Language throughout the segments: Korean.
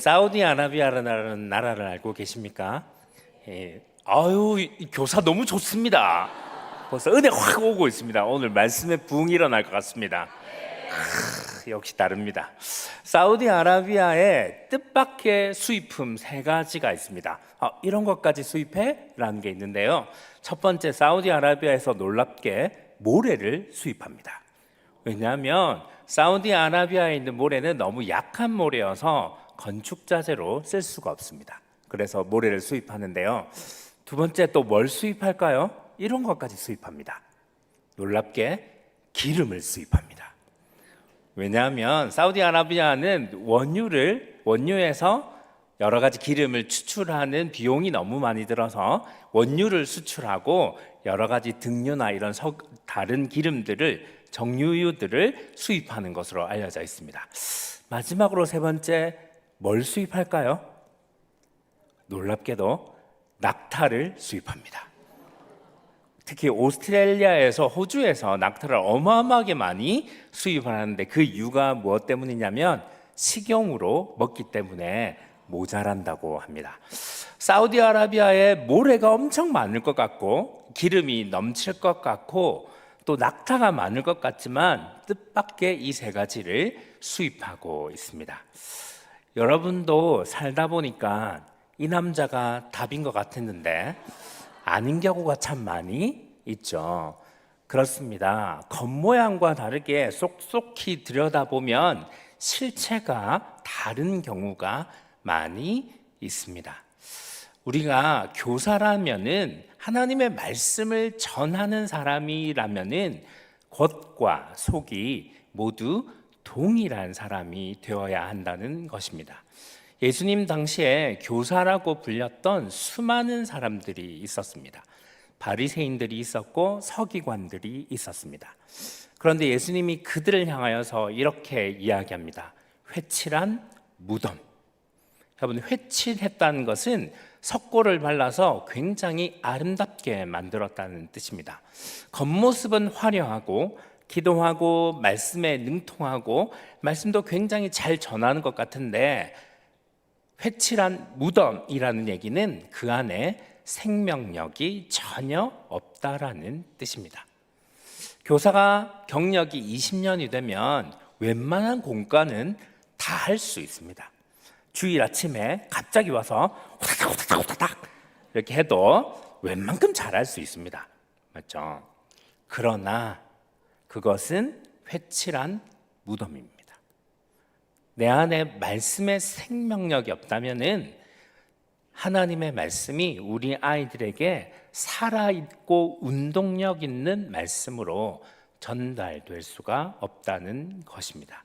사우디아라비아라는 나라를 알고 계십니까? 아유, 이 교사 너무 좋습니다. 벌써 은혜 확 오고 있습니다. 오늘 말씀에 부흥이 일어날 것 같습니다. 역시 다릅니다. 사우디아라비아에 뜻밖의 수입품 세 가지가 있습니다. 이런 것까지 수입해? 라는 게 있는데요. 첫 번째, 사우디아라비아에서 놀랍게 모래를 수입합니다. 왜냐하면 사우디아라비아에 있는 모래는 너무 약한 모래여서 건축 자재로 쓸 수가 없습니다. 그래서 모래를 수입하는데요. 두 번째, 또 뭘 수입할까요? 이런 것까지 수입합니다. 놀랍게 기름을 수입합니다. 왜냐하면 사우디아라비아는 원유에서 여러 가지 기름을 추출하는 비용이 너무 많이 들어서 원유를 수출하고 여러 가지 등유나 이런 다른 기름들을, 정유유들을 수입하는 것으로 알려져 있습니다. 마지막으로 세 번째, 뭘 수입할까요? 놀랍게도 낙타를 수입합니다. 특히 오스트레일리아에서, 호주에서 낙타를 어마어마하게 많이 수입을 하는데 그 이유가 무엇 때문이냐면 식용으로 먹기 때문에 모자란다고 합니다. 사우디아라비아에 모래가 엄청 많을 것 같고 기름이 넘칠 것 같고 또 낙타가 많을 것 같지만 뜻밖의 이 세 가지를 수입하고 있습니다. 여러분도 살다 보니까 이 남자가 답인 것 같았는데 아닌 경우가 참 많이 있죠. 그렇습니다. 겉모양과 다르게 쏙쏙히 들여다보면 실체가 다른 경우가 많이 있습니다. 우리가 교사라면은, 하나님의 말씀을 전하는 사람이라면은 겉과 속이 모두 동일한 사람이 되어야 한다는 것입니다. 예수님 당시에 교사라고 불렸던 수많은 사람들이 있었습니다. 바리새인들이 있었고 서기관들이 있었습니다. 그런데 예수님이 그들을 향하여서 이렇게 이야기합니다. 회칠한 무덤. 여러분, 회칠했다는 것은 석고를 발라서 굉장히 아름답게 만들었다는 뜻입니다. 겉모습은 화려하고 기도하고 말씀에 능통하고 말씀도 굉장히 잘 전하는 것 같은데 회칠한 무덤이라는 얘기는 그 안에 생명력이 전혀 없다라는 뜻입니다. 교사가 경력이 20년이 되면 웬만한 공과는 다 할 수 있습니다. 주일 아침에 갑자기 와서 후다닥 이렇게 해도 웬만큼 잘할 수 있습니다. 맞죠? 그러나 그것은 회칠한 무덤입니다. 내 안에 말씀의 생명력이 없다면은 하나님의 말씀이 우리 아이들에게 살아있고 운동력 있는 말씀으로 전달될 수가 없다는 것입니다.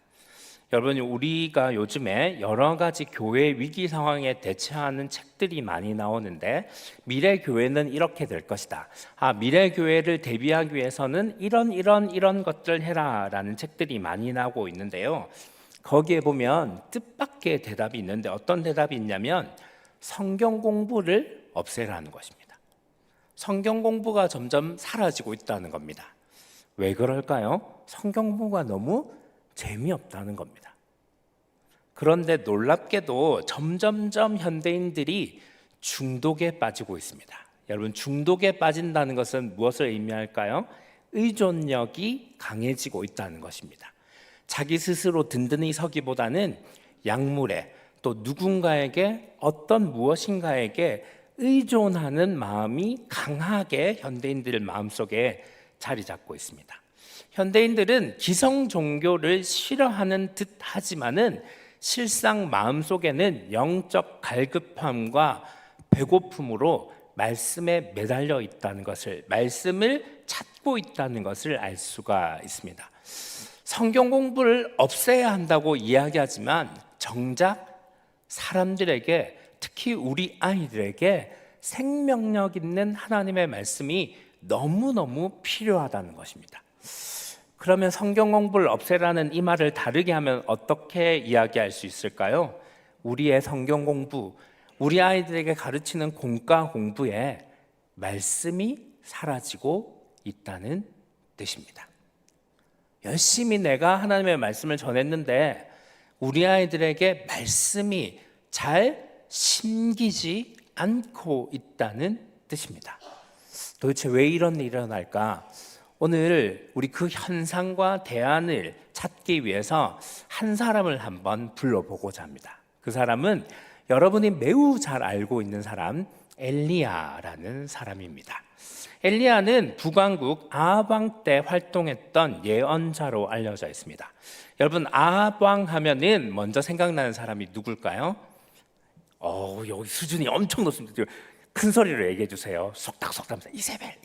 여러분, 우리가 요즘에 여러 가지 교회 위기 상황에 대처하는 책들이 많이 나오는데 미래 교회는 이렇게 될 것이다. 미래 교회를 대비하기 위해서는 이런 것들 해라 라는 책들이 많이 나오고 있는데요. 거기에 보면 뜻밖의 대답이 있는데 어떤 대답이 있냐면 성경 공부를 없애라는 것입니다. 성경 공부가 점점 사라지고 있다는 겁니다. 왜 그럴까요? 성경 공부가 너무 재미없다는 겁니다. 그런데 놀랍게도 점점점 현대인들이 중독에 빠지고 있습니다. 여러분, 중독에 빠진다는 것은 무엇을 의미할까요? 의존력이 강해지고 있다는 것입니다. 자기 스스로 든든히 서기보다는 약물에 또 누군가에게 어떤 무엇인가에게 의존하는 마음이 강하게 현대인들 마음속에 자리 잡고 있습니다. 현대인들은 기성 종교를 싫어하는 듯 하지만은 실상 마음속에는 영적 갈급함과 배고픔으로 말씀에 매달려 있다는 것을, 말씀을 찾고 있다는 것을 알 수가 있습니다. 성경 공부를 없애야 한다고 이야기하지만 정작 사람들에게, 특히 우리 아이들에게 생명력 있는 하나님의 말씀이 너무너무 필요하다는 것입니다. 그러면 성경 공부를 없애라는 이 말을 다르게 하면 어떻게 이야기할 수 있을까요? 우리의 성경 공부, 우리 아이들에게 가르치는 공과 공부에 말씀이 사라지고 있다는 뜻입니다. 열심히 내가 하나님의 말씀을 전했는데 우리 아이들에게 말씀이 잘 심기지 않고 있다는 뜻입니다. 도대체 왜 이런 일이 일어날까? 오늘 우리 그 현상과 대안을 찾기 위해서 한 사람을 한번 불러보고자 합니다. 그 사람은 여러분이 매우 잘 알고 있는 사람, 엘리야라는 사람입니다. 엘리야는 북왕국 아합 왕 때 활동했던 예언자로 알려져 있습니다. 여러분, 아합 왕 하면은 먼저 생각나는 사람이 누굴까요? 여기 수준이 엄청 높습니다. 큰 소리로 얘기해 주세요. 속닥속닥 이세벨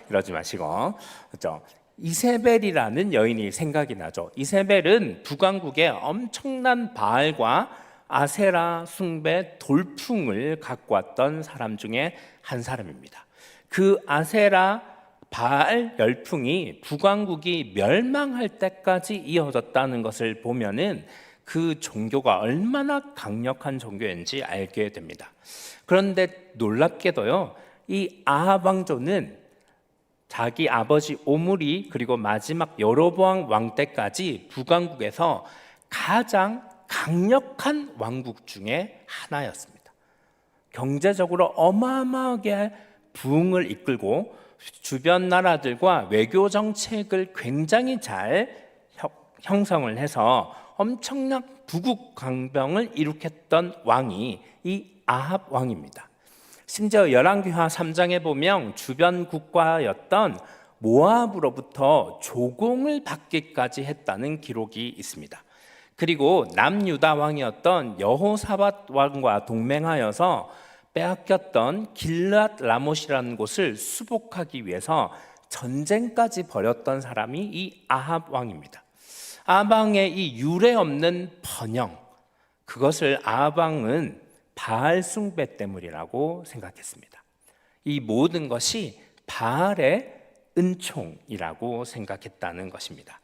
이러지 마시고, 그렇죠? 이세벨이라는 여인이 생각이 나죠. 이세벨은 북왕국에 엄청난 바알과 아세라 숭배 돌풍을 갖고 왔던 사람 중에 한 사람입니다. 그 아세라 바알 열풍이 북왕국이 멸망할 때까지 이어졌다는 것을 보면은 그 종교가 얼마나 강력한 종교인지 알게 됩니다. 그런데 놀랍게도요, 이 아합 왕조는 자기 아버지 오므리 그리고 마지막 여로보암 왕 때까지 북왕국에서 가장 강력한 왕국 중에 하나였습니다. 경제적으로 어마어마하게 부흥을 이끌고 주변 나라들과 외교 정책을 굉장히 잘 형성을 해서 엄청난 부국 강병을 일으켰던 왕이 이 아합 왕입니다. 심지어 열왕기하 3장에 보면 주변 국가였던 모압으로부터 조공을 받기까지 했다는 기록이 있습니다. 그리고 남유다 왕이었던 여호사밧 왕과 동맹하여서 빼앗겼던 길앗 라못이라는 곳을 수복하기 위해서 전쟁까지 벌였던 사람이 이 아합 왕입니다. 아합 왕의 이 유례 없는 번영, 그것을 아합 왕은 바알 숭배 때문이라고 생각했습니다. 이 모든 것이 바알의 은총이라고 생각했다는 것입니다.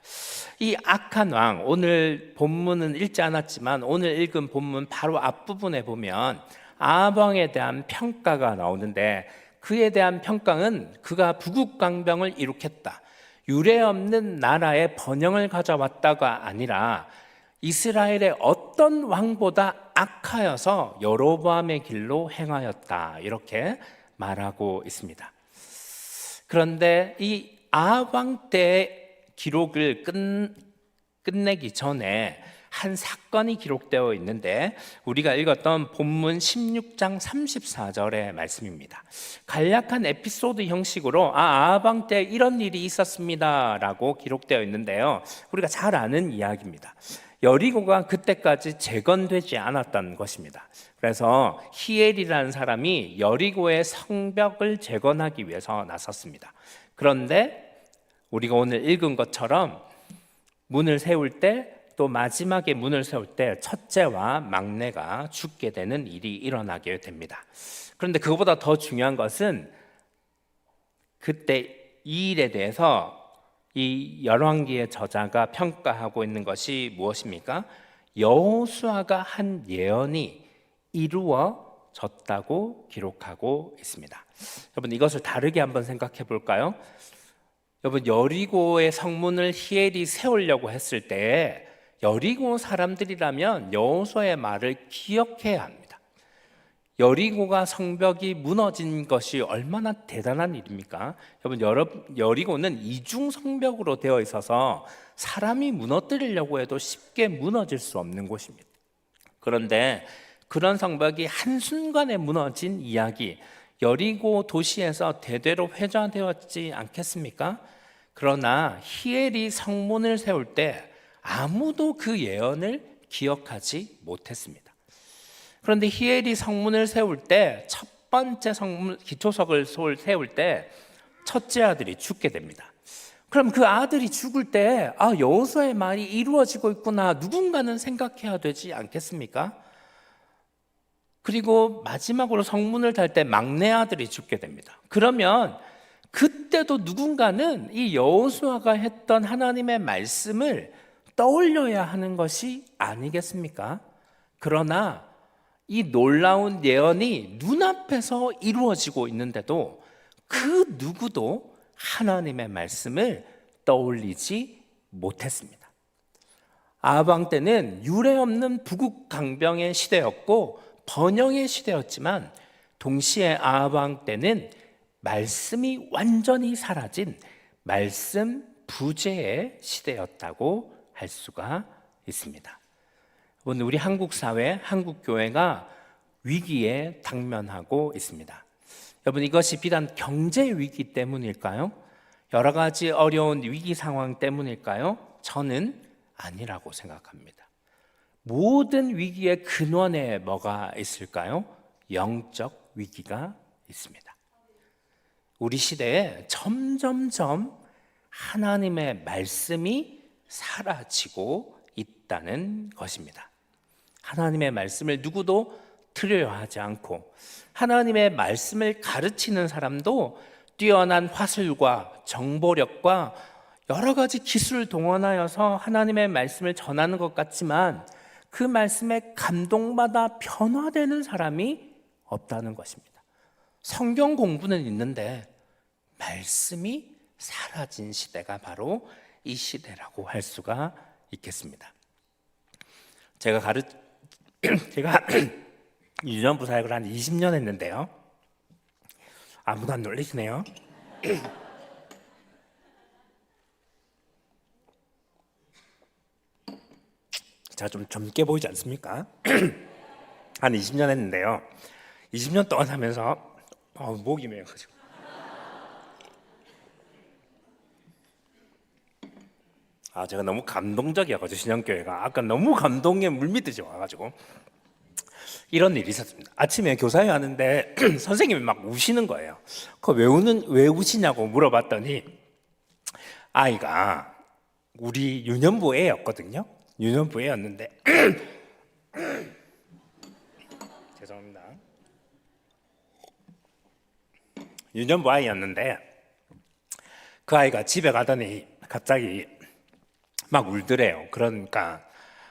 이 악한 왕, 오늘 본문은 읽지 않았지만 오늘 읽은 본문 바로 앞부분에 보면 아합 왕에 대한 평가가 나오는데, 그에 대한 평가는 그가 부국강병을 일으켰다, 유례 없는 나라의 번영을 가져왔다가 아니라 이스라엘의 어떤 왕보다 악하여서 여로보암의 길로 행하였다, 이렇게 말하고 있습니다. 그런데 이 아합 왕 때의 기록을 끝내기 전에 한 사건이 기록되어 있는데, 우리가 읽었던 본문 16장 34절의 말씀입니다. 간략한 에피소드 형식으로 아합 왕 때 이런 일이 있었습니다 라고 기록되어 있는데요, 우리가 잘 아는 이야기입니다. 여리고가 그때까지 재건되지 않았던 것입니다. 그래서 히엘이라는 사람이 여리고의 성벽을 재건하기 위해서 나섰습니다. 그런데 우리가 오늘 읽은 것처럼 문을 세울 때, 또 마지막에 문을 세울 때 첫째와 막내가 죽게 되는 일이 일어나게 됩니다. 그런데 그것보다 더 중요한 것은 그때 이 일에 대해서 이 열왕기의 저자가 평가하고 있는 것이 무엇입니까? 여호수아가 한 예언이 이루어졌다고 기록하고 있습니다. 여러분, 이것을 다르게 한번 생각해 볼까요? 여러분, 여리고의 성문을 히엘이 세우려고 했을 때 여리고 사람들이라면 여호수아의 말을 기억해야 합니다. 여리고가 성벽이 무너진 것이 얼마나 대단한 일입니까? 여러분, 여리고는 이중 성벽으로 되어 있어서 사람이 무너뜨리려고 해도 쉽게 무너질 수 없는 곳입니다. 그런데 그런 성벽이 한순간에 무너진 이야기, 여리고 도시에서 대대로 회자되었지 않겠습니까? 그러나 히엘이 성문을 세울 때 아무도 그 예언을 기억하지 못했습니다. 그런데 히엘이 성문을 세울 때, 첫 번째 성문 기초석을 세울 때 첫째 아들이 죽게 됩니다. 그럼 그 아들이 죽을 때 여호수아의 말이 이루어지고 있구나, 누군가는 생각해야 되지 않겠습니까? 그리고 마지막으로 성문을 달 때 막내 아들이 죽게 됩니다. 그러면 그때도 누군가는 이 여호수아가 했던 하나님의 말씀을 떠올려야 하는 것이 아니겠습니까? 그러나 이 놀라운 예언이 눈앞에서 이루어지고 있는데도 그 누구도 하나님의 말씀을 떠올리지 못했습니다. 아방 때는 유례 없는 부국강병의 시대였고 번영의 시대였지만 동시에 아방 때는 말씀이 완전히 사라진 말씀 부재의 시대였다고 할 수가 있습니다. 오늘 우리 한국 사회, 한국 교회가 위기에 당면하고 있습니다. 여러분, 이것이 비단 경제 위기 때문일까요? 여러 가지 어려운 위기 상황 때문일까요? 저는 아니라고 생각합니다. 모든 위기의 근원에 뭐가 있을까요? 영적 위기가 있습니다. 우리 시대에 점점점 하나님의 말씀이 사라지고 있다는 것입니다. 하나님의 말씀을 누구도 들으려 하지 않고 하나님의 말씀을 가르치는 사람도 뛰어난 화술과 정보력과 여러 가지 기술을 동원하여서 하나님의 말씀을 전하는 것 같지만 그 말씀에 감동받아 변화되는 사람이 없다는 것입니다. 성경 공부는 있는데 말씀이 사라진 시대가 바로 이 시대라고 할 수가 있겠습니다. 제가 유년부 사역을 한 20년 했는데요. 아무도 안 놀리시네요. 제가 좀 젊게 보이지 않습니까? 한 20년 했는데요. 20년 동안 하면서 목이 메어가지고 제가 너무 감동적이어가지고 신영교회가 아까 너무 감동에 물밀듯이 와가지고 이런 일이 있었습니다. 아침에 교사회 하는데 선생님이 막 우시는 거예요. 왜 우시냐고 물어봤더니 아이가 우리 유년부 애였거든요. 유년부 애였는데 죄송합니다. 유년부 아이였는데 그 아이가 집에 가더니 갑자기 막 울더래요. 그러니까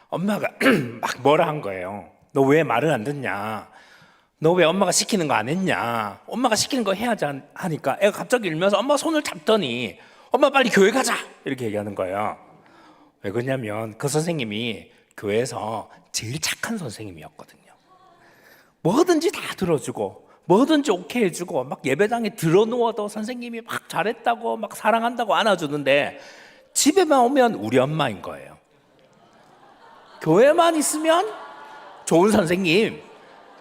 엄마가 막 뭐라 한 거예요. 너 왜 말을 안 듣냐? 너 왜 엄마가 시키는 거 안 했냐? 엄마가 시키는 거 해야지 하니까 애가 갑자기 울면서 엄마 손을 잡더니 엄마 빨리 교회 가자! 이렇게 얘기하는 거예요. 왜 그러냐면 그 선생님이 교회에서 제일 착한 선생님이었거든요. 뭐든지 다 들어주고 뭐든지 오케이 해주고 막 예배당에 들어누워도 선생님이 막 잘했다고 막 사랑한다고 안아주는데 집에만 오면 우리 엄마인 거예요. 교회만 있으면 좋은 선생님,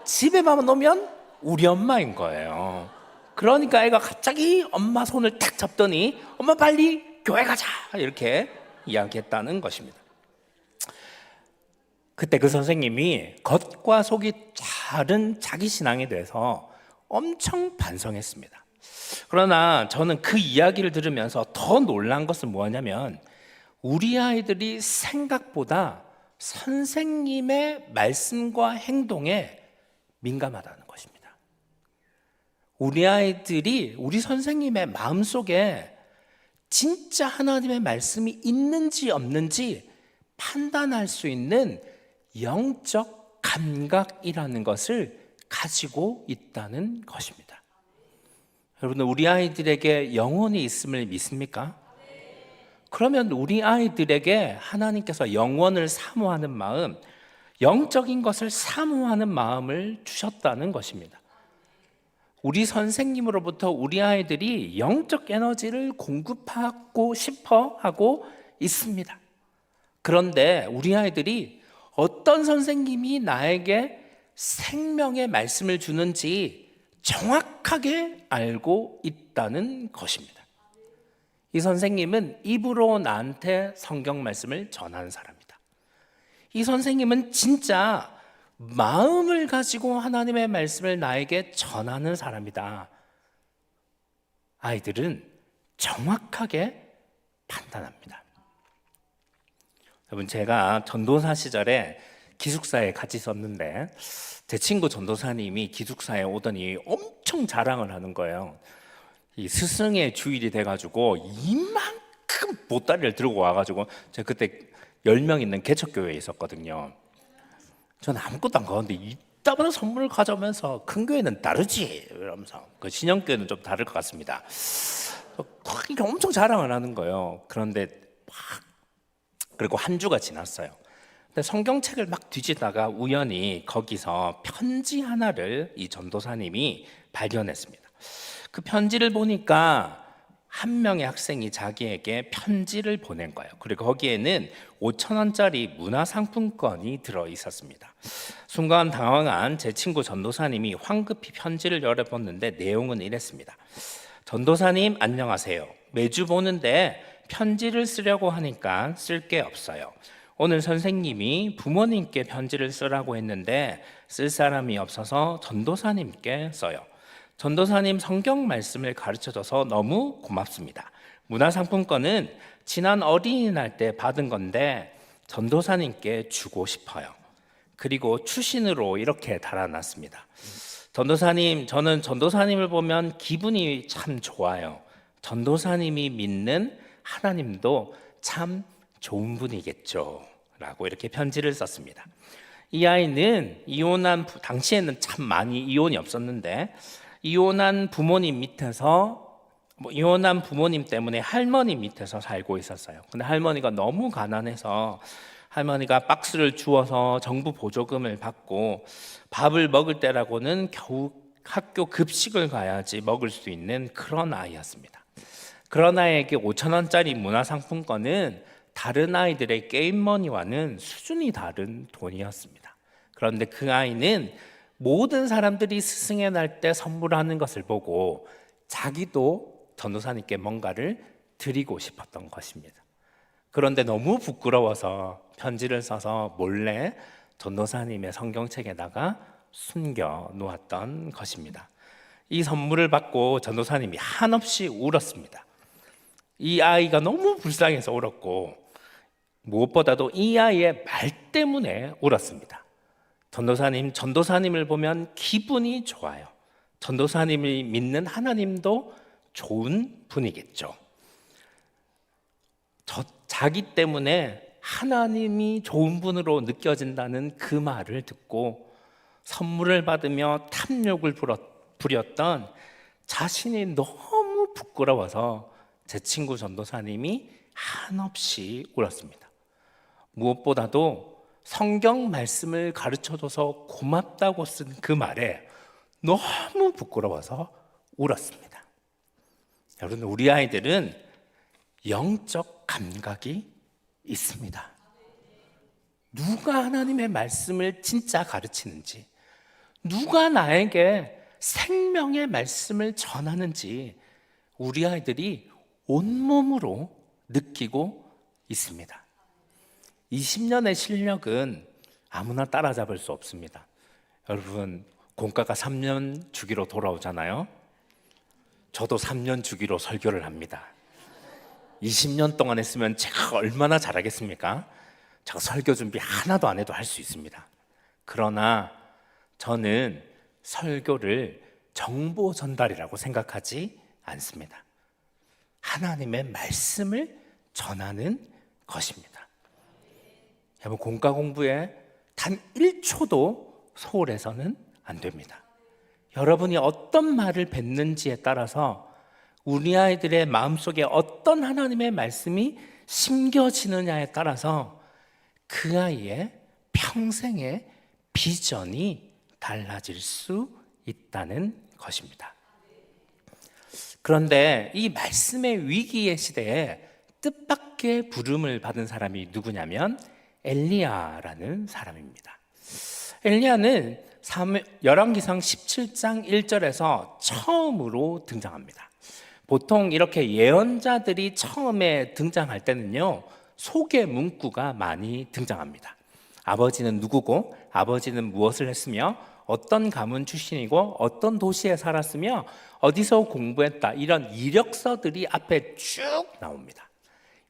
집에만 오면 우리 엄마인 거예요. 그러니까 애가 갑자기 엄마 손을 탁 잡더니 엄마 빨리 교회 가자 이렇게 이야기했다는 것입니다. 그때 그 선생님이 겉과 속이 다른 자기 신앙에 대해서 엄청 반성했습니다. 그러나 저는 그 이야기를 들으면서 더 놀란 것은 뭐냐면 우리 아이들이 생각보다 선생님의 말씀과 행동에 민감하다는 것입니다. 우리 아이들이 우리 선생님의 마음속에 진짜 하나님의 말씀이 있는지 없는지 판단할 수 있는 영적 감각이라는 것을 가지고 있다는 것입니다. 여러분, 우리 아이들에게 영혼이 있음을 믿습니까? 그러면 우리 아이들에게 하나님께서 영혼을 사모하는 마음, 영적인 것을 사모하는 마음을 주셨다는 것입니다. 우리 선생님으로부터 우리 아이들이 영적 에너지를 공급하고 싶어 하고 있습니다. 그런데 우리 아이들이 어떤 선생님이 나에게 생명의 말씀을 주는지 정확하게 알고 있다는 것입니다. 이 선생님은 입으로 나한테 성경 말씀을 전하는 사람이다. 이 선생님은 진짜 마음을 가지고 하나님의 말씀을 나에게 전하는 사람이다. 아이들은 정확하게 판단합니다. 여러분, 제가 전도사 시절에 기숙사에 같이 있었는데 제 친구 전도사님이 기숙사에 오더니 엄청 자랑을 하는 거예요. 이 스승의 주일이 돼가지고 이만큼 보따리를 들고 와가지고 제가 그때 10명 있는 개척교회에 있었거든요. 저는 아무것도 안 가는데 이따만 선물을 가져오면서 큰 교회는 다르지 이러면서 그 신영교회는 좀 다를 것 같습니다. 그러니까 엄청 자랑을 하는 거예요. 그런데 막 그리고 한 주가 지났어요. 근데 성경책을 막 뒤지다가 우연히 거기서 편지 하나를 이 전도사님이 발견했습니다. 그 편지를 보니까 한 명의 학생이 자기에게 편지를 보낸 거예요. 그리고 거기에는 5천 원짜리 문화상품권이 들어 있었습니다. 순간 당황한 제 친구 전도사님이 황급히 편지를 열어봤는데 내용은 이랬습니다. 전도사님 안녕하세요. 매주 보는데 편지를 쓰려고 하니까 쓸 게 없어요. 오늘 선생님이 부모님께 편지를 쓰라고 했는데 쓸 사람이 없어서 전도사님께 써요. 전도사님 성경 말씀을 가르쳐줘서 너무 고맙습니다. 문화상품권은 지난 어린이날 때 받은 건데 전도사님께 주고 싶어요. 그리고 추신으로 이렇게 달아놨습니다. 전도사님, 저는 전도사님을 보면 기분이 참 좋아요. 전도사님이 믿는 하나님도 참 좋은 분이겠죠. 라고 이렇게 편지를 썼습니다. 이 아이는 당시에는 참 많이 이혼이 없었는데, 이혼한 부모님 때문에 할머니 밑에서 살고 있었어요. 근데 할머니가 너무 가난해서 할머니가 박스를 주워서 정부 보조금을 받고 밥을 먹을 때라고는 겨우 학교 급식을 가야지 먹을 수 있는 그런 아이였습니다. 그런 아이에게 5천 원짜리 문화상품권은 다른 아이들의 게임머니와는 수준이 다른 돈이었습니다. 그런데 그 아이는 모든 사람들이 스승의 날 때 선물하는 것을 보고 자기도 전도사님께 뭔가를 드리고 싶었던 것입니다. 그런데 너무 부끄러워서 편지를 써서 몰래 전도사님의 성경책에다가 숨겨 놓았던 것입니다. 이 선물을 받고 전도사님이 한없이 울었습니다. 이 아이가 너무 불쌍해서 울었고 무엇보다도 이 아이의 말 때문에 울었습니다. 전도사님을 보면 기분이 좋아요. 전도사님이 믿는 하나님도 좋은 분이겠죠. 자기 때문에 하나님이 좋은 분으로 느껴진다는 그 말을 듣고 선물을 받으며 탐욕을 부렸던 자신이 너무 부끄러워서 제 친구 전도사님이 한없이 울었습니다. 무엇보다도 성경 말씀을 가르쳐줘서 고맙다고 쓴 그 말에 너무 부끄러워서 울었습니다. 여러분, 우리 아이들은 영적 감각이 있습니다. 누가 하나님의 말씀을 진짜 가르치는지, 누가 나에게 생명의 말씀을 전하는지 우리 아이들이 온몸으로 느끼고 있습니다. 20년의 실력은 아무나 따라잡을 수 없습니다. 여러분, 공과가 3년 주기로 돌아오잖아요. 저도 3년 주기로 설교를 합니다. 20년 동안 했으면 제가 얼마나 잘하겠습니까? 제가 설교 준비 하나도 안 해도 할 수 있습니다. 그러나 저는 설교를 정보 전달이라고 생각하지 않습니다. 하나님의 말씀을 전하는 것입니다. 여러분, 공과 공부에 단 1초도 소홀해서는 안 됩니다. 여러분이 어떤 말을 뱉는지에 따라서 우리 아이들의 마음속에 어떤 하나님의 말씀이 심겨지느냐에 따라서 그 아이의 평생의 비전이 달라질 수 있다는 것입니다. 그런데 이 말씀의 위기의 시대에 뜻밖의 부름을 받은 사람이 누구냐면 엘리야라는 사람입니다. 엘리야는 열왕기상 17장 1절에서 처음으로 등장합니다. 보통 이렇게 예언자들이 처음에 등장할 때는요, 소개 문구가 많이 등장합니다. 아버지는 누구고, 아버지는 무엇을 했으며, 어떤 가문 출신이고, 어떤 도시에 살았으며, 어디서 공부했다, 이런 이력서들이 앞에 쭉 나옵니다.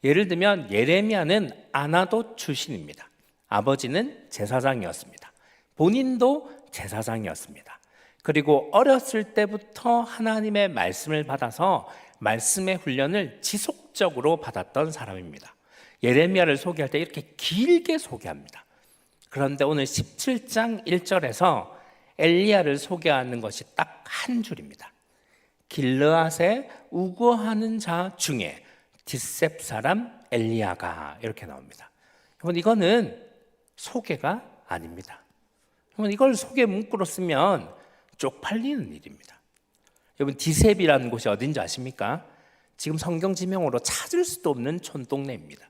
예를 들면 예레미야는 아나돗 출신입니다. 아버지는 제사장이었습니다. 본인도 제사장이었습니다. 그리고 어렸을 때부터 하나님의 말씀을 받아서 말씀의 훈련을 지속적으로 받았던 사람입니다. 예레미야를 소개할 때 이렇게 길게 소개합니다. 그런데 오늘 17장 1절에서 엘리야를 소개하는 것이 딱 한 줄입니다. 길르앗에 우거하는 자 중에 뒷셉 사람 엘리야가, 이렇게 나옵니다. 여러분, 이거는 소개가 아닙니다. 여러분, 이걸 소개 문구로 쓰면 쪽팔리는 일입니다. 여러분, 디셉이라는 곳이 어딘지 아십니까? 지금 성경 지명으로 찾을 수도 없는 촌동네입니다.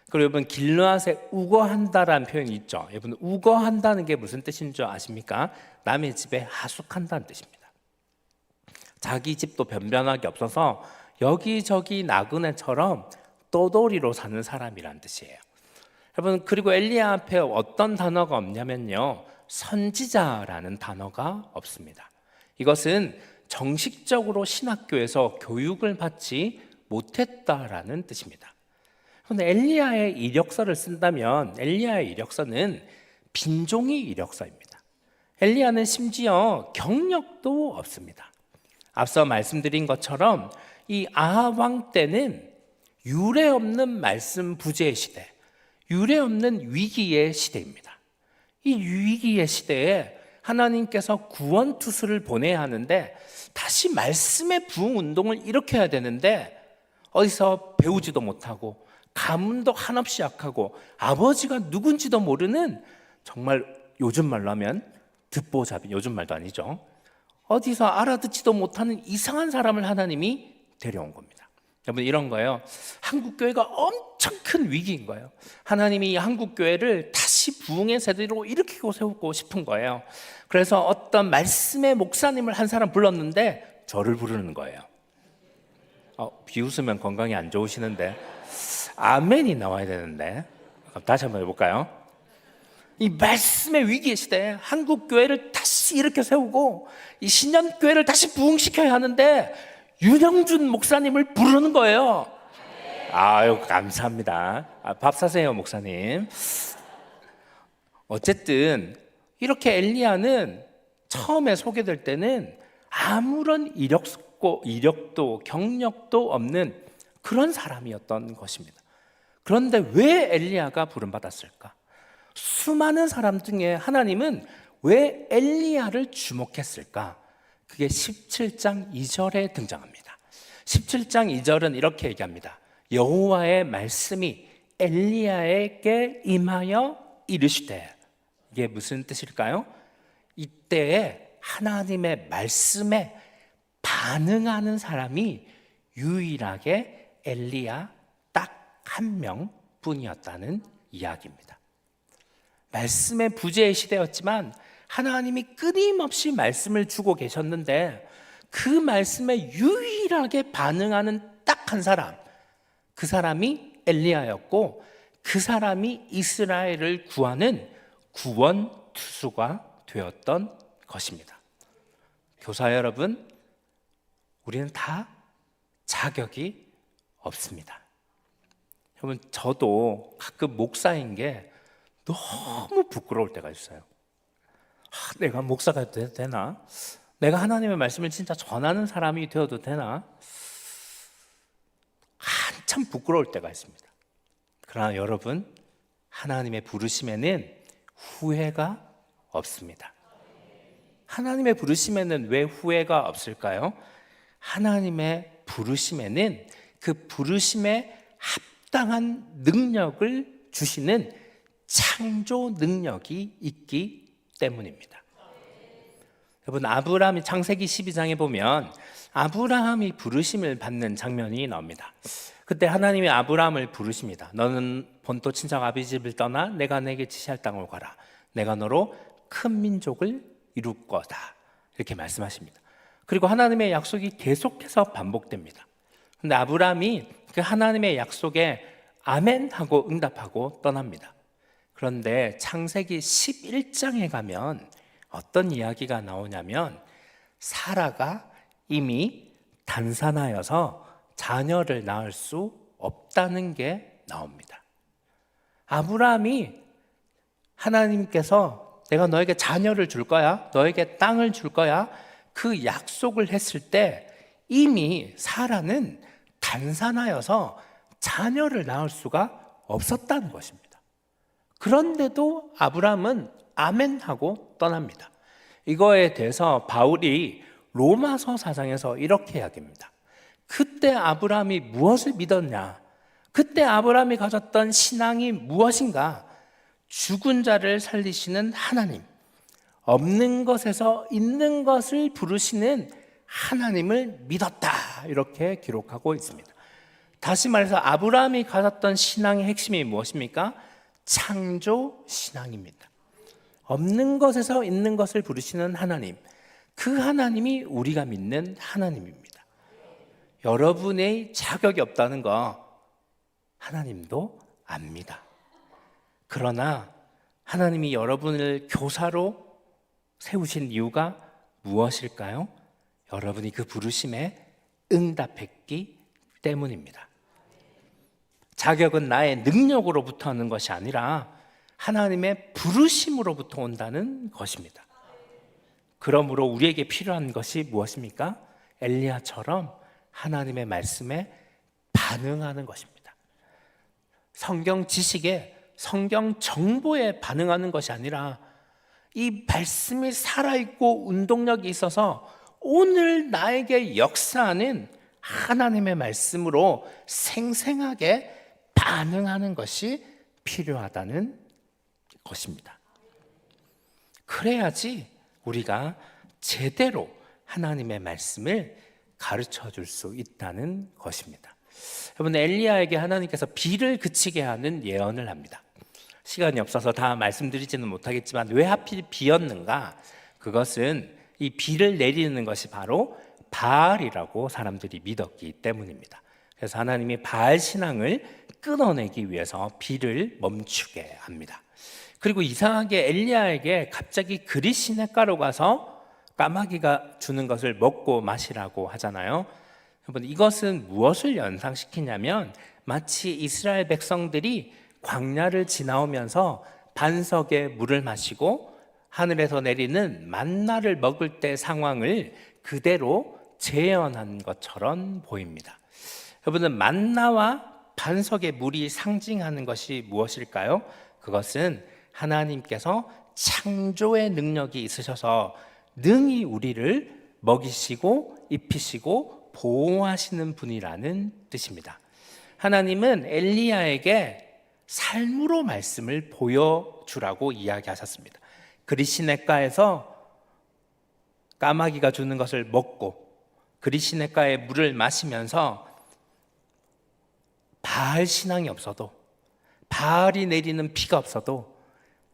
그리고 여러분, 길르앗에 우거한다라는 표현이 있죠. 여러분, 우거한다는 게 무슨 뜻인 줄 아십니까? 남의 집에 하숙한다는 뜻입니다. 자기 집도 변변하게 없어서 여기저기 나그네처럼 떠돌이로 사는 사람이란 뜻이에요. 여러분, 그리고 엘리야 앞에 어떤 단어가 없냐면요, 선지자라는 단어가 없습니다. 이것은 정식적으로 신학교에서 교육을 받지 못했다라는 뜻입니다. 그런데 엘리야의 이력서를 쓴다면 엘리야의 이력서는 빈종이 이력서입니다. 엘리야는 심지어 경력도 없습니다. 앞서 말씀드린 것처럼 이 아합 왕 때는 유례 없는 말씀 부재의 시대, 유례 없는 위기의 시대입니다. 이 위기의 시대에 하나님께서 구원 투수를 보내야 하는데 다시 말씀의 부흥 운동을 일으켜야 되는데 어디서 배우지도 못하고 가문도 한없이 약하고 아버지가 누군지도 모르는, 정말 요즘 말로 하면 듣보잡이, 요즘 말도 아니죠, 어디서 알아듣지도 못하는 이상한 사람을 하나님이 데려온 겁니다. 여러분, 이런 거예요. 한국교회가 엄청 큰 위기인 거예요. 하나님이 한국교회를 다시 부흥의 세대로 일으키고 세우고 싶은 거예요. 그래서 어떤 말씀의 목사님을 한 사람 불렀는데 저를 부르는 거예요. 비웃으면 건강이 안 좋으시는데 아멘이 나와야 되는데, 다시 한번 해볼까요? 이 말씀의 위기의 시대에 한국교회를 다시 일으켜 세우고 이 신년교회를 다시 부흥시켜야 하는데 윤영준 목사님을 부르는 거예요. 아유, 감사합니다. 밥 사세요, 목사님. 어쨌든 이렇게 엘리야는 처음에 소개될 때는 아무런 이력도 경력도 없는 그런 사람이었던 것입니다. 그런데 왜 엘리야가 부름받았을까? 수많은 사람 중에 하나님은 왜 엘리야를 주목했을까? 그게 17장 2절에 등장합니다. 17장 2절은 이렇게 얘기합니다. 여호와의 말씀이 엘리야에게 임하여 이르시되. 이게 무슨 뜻일까요? 이때에 하나님의 말씀에 반응하는 사람이 유일하게 엘리야 딱 한 명뿐이었다는 이야기입니다. 말씀의 부재의 시대였지만 하나님이 끊임없이 말씀을 주고 계셨는데 그 말씀에 유일하게 반응하는 딱 한 사람, 그 사람이 엘리야였고 그 사람이 이스라엘을 구하는 구원 투수가 되었던 것입니다. 교사 여러분, 우리는 다 자격이 없습니다. 여러분, 저도 가끔 목사인 게 너무 부끄러울 때가 있어요. 내가 목사가 돼도 되나? 내가 하나님의 말씀을 진짜 전하는 사람이 되어도 되나? 한참 부끄러울 때가 있습니다. 그러나 여러분, 하나님의 부르심에는 후회가 없습니다. 하나님의 부르심에는 왜 후회가 없을까요? 하나님의 부르심에는 그 부르심에 합당한 능력을 주시는 창조 능력이 있기 때문입니다. 여러분, 아브라함이 창세기 12장에 보면 아브라함이 부르심을 받는 장면이 나옵니다. 그때 하나님이 아브라함을 부르십니다. 너는 본토 친척 아비 집을 떠나 내가 내게 지시할 땅을 가라. 내가 너로 큰 민족을 이룰 거다. 이렇게 말씀하십니다. 그리고 하나님의 약속이 계속해서 반복됩니다. 그런데 아브라함이 그 하나님의 약속에 아멘 하고 응답하고 떠납니다. 그런데 창세기 11장에 가면 어떤 이야기가 나오냐면 사라가 이미 단산하여서 자녀를 낳을 수 없다는 게 나옵니다. 아브라함이 하나님께서 내가 너에게 자녀를 줄 거야, 너에게 땅을 줄 거야, 그 약속을 했을 때 이미 사라는 단산하여서 자녀를 낳을 수가 없었다는 것입니다. 그런데도 아브라함은 아멘 하고 떠납니다. 이거에 대해서 바울이 로마서 4장에서 이렇게 이야기합니다. 그때 아브라함이 무엇을 믿었냐? 그때 아브라함이 가졌던 신앙이 무엇인가? 죽은 자를 살리시는 하나님, 없는 것에서 있는 것을 부르시는 하나님을 믿었다, 이렇게 기록하고 있습니다. 다시 말해서 아브라함이 가졌던 신앙의 핵심이 무엇입니까? 창조 신앙입니다. 없는 것에서 있는 것을 부르시는 하나님, 그 하나님이 우리가 믿는 하나님입니다. 여러분의 자격이 없다는 거 하나님도 압니다. 그러나 하나님이 여러분을 교사로 세우신 이유가 무엇일까요? 여러분이 그 부르심에 응답했기 때문입니다. 자격은 나의 능력으로부터 오는 것이 아니라 하나님의 부르심으로부터 온다는 것입니다. 그러므로 우리에게 필요한 것이 무엇입니까? 엘리야처럼 하나님의 말씀에 반응하는 것입니다. 성경 지식에, 성경 정보에 반응하는 것이 아니라 이 말씀이 살아있고 운동력이 있어서 오늘 나에게 역사하는 하나님의 말씀으로 생생하게 반응하는 것이 필요하다는 것입니다. 그래야지 우리가 제대로 하나님의 말씀을 가르쳐 줄 수 있다는 것입니다. 여러분, 엘리야에게 하나님께서 비를 그치게 하는 예언을 합니다. 시간이 없어서 다 말씀드리지는 못하겠지만 왜 하필 비였는가? 그것은 이 비를 내리는 것이 바로 바알이라고 사람들이 믿었기 때문입니다. 그래서 하나님이 바알 신앙을 끊어내기 위해서 비를 멈추게 합니다. 그리고 이상하게 엘리야에게 갑자기 그릿 시냇가로 가서 까마귀가 주는 것을 먹고 마시라고 하잖아요. 여러분, 이것은 무엇을 연상시키냐면 마치 이스라엘 백성들이 광야를 지나오면서 반석에 물을 마시고 하늘에서 내리는 만나를 먹을 때 상황을 그대로 재현한 것처럼 보입니다. 여러분은 만나와 반석의 물이 상징하는 것이 무엇일까요? 그것은 하나님께서 창조의 능력이 있으셔서 능히 우리를 먹이시고 입히시고 보호하시는 분이라는 뜻입니다. 하나님은 엘리야에게 삶으로 말씀을 보여주라고 이야기하셨습니다. 그릿 시냇가에서 까마귀가 주는 것을 먹고 그릿 시냇가의 물을 마시면서 바알 신앙이 없어도, 바알이 내리는 비가 없어도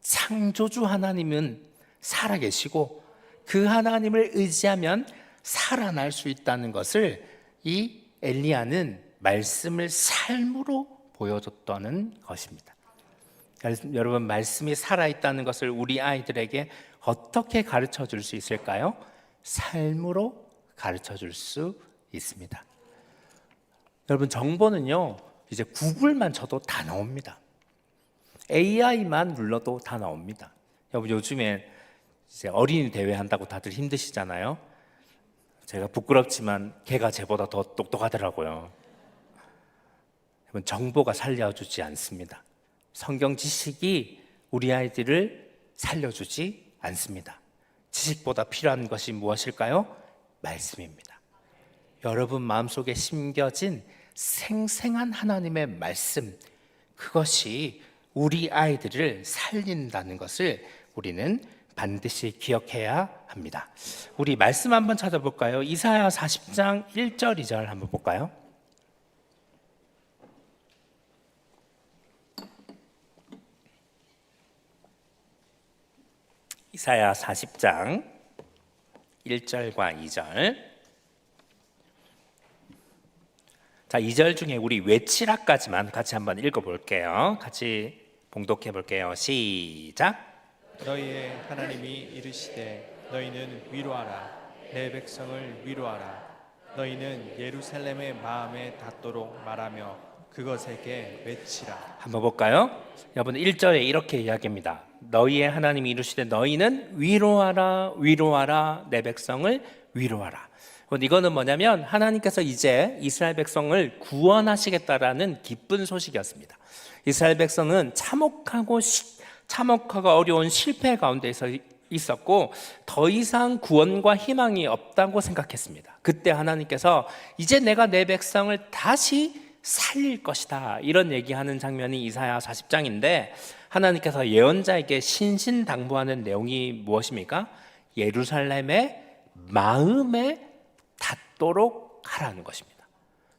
창조주 하나님은 살아계시고 그 하나님을 의지하면 살아날 수 있다는 것을 이 엘리야는 말씀을 삶으로 보여줬다는 것입니다. 여러분, 말씀이 살아있다는 것을 우리 아이들에게 어떻게 가르쳐 줄 수 있을까요? 삶으로 가르쳐 줄 수 있습니다. 여러분, 정보는요, 이제 구글만 쳐도 다 나옵니다. AI만 눌러도 다 나옵니다. 여러분, 요즘에 이제 어린이 대회 한다고 다들 힘드시잖아요. 제가 부끄럽지만 걔가 쟤보다 더 똑똑하더라고요. 여러분, 정보가 살려주지 않습니다. 성경 지식이 우리 아이들을 살려주지 않습니다. 지식보다 필요한 것이 무엇일까요? 말씀입니다. 여러분 마음속에 심겨진 생생한 하나님의 말씀, 그것이 우리 아이들을 살린다는 것을 우리는 반드시 기억해야 합니다. 우리 말씀 한번 찾아볼까요? 이사야 40장 1절 2절 한번 볼까요? 이사야 40장 1절과 2절. 자, 2절 중에 우리 외치라까지만 같이 한번 읽어볼게요. 같이 봉독해 볼게요. 시작. 너희의 하나님이 이르시되 너희는 위로하라. 내 백성을 위로하라. 너희는 예루살렘의 마음에 닿도록 말하며 그것에게 외치라. 한번 볼까요? 여러분, 1절에 이렇게 이야기합니다. 너희의 하나님이 이르시되 너희는 위로하라, 위로하라, 내 백성을 위로하라. 이거는 뭐냐면 하나님께서 이제 이스라엘 백성을 구원하시겠다라는 기쁜 소식이었습니다. 이스라엘 백성은 참혹하고 어려운 실패 가운데 있었고 더 이상 구원과 희망이 없다고 생각했습니다. 그때 하나님께서 이제 내가 내 백성을 다시 살릴 것이다, 이런 얘기하는 장면이 이사야 40장인데 하나님께서 예언자에게 신신당부하는 내용이 무엇입니까? 예루살렘의 마음에 닿도록 하라는 것입니다.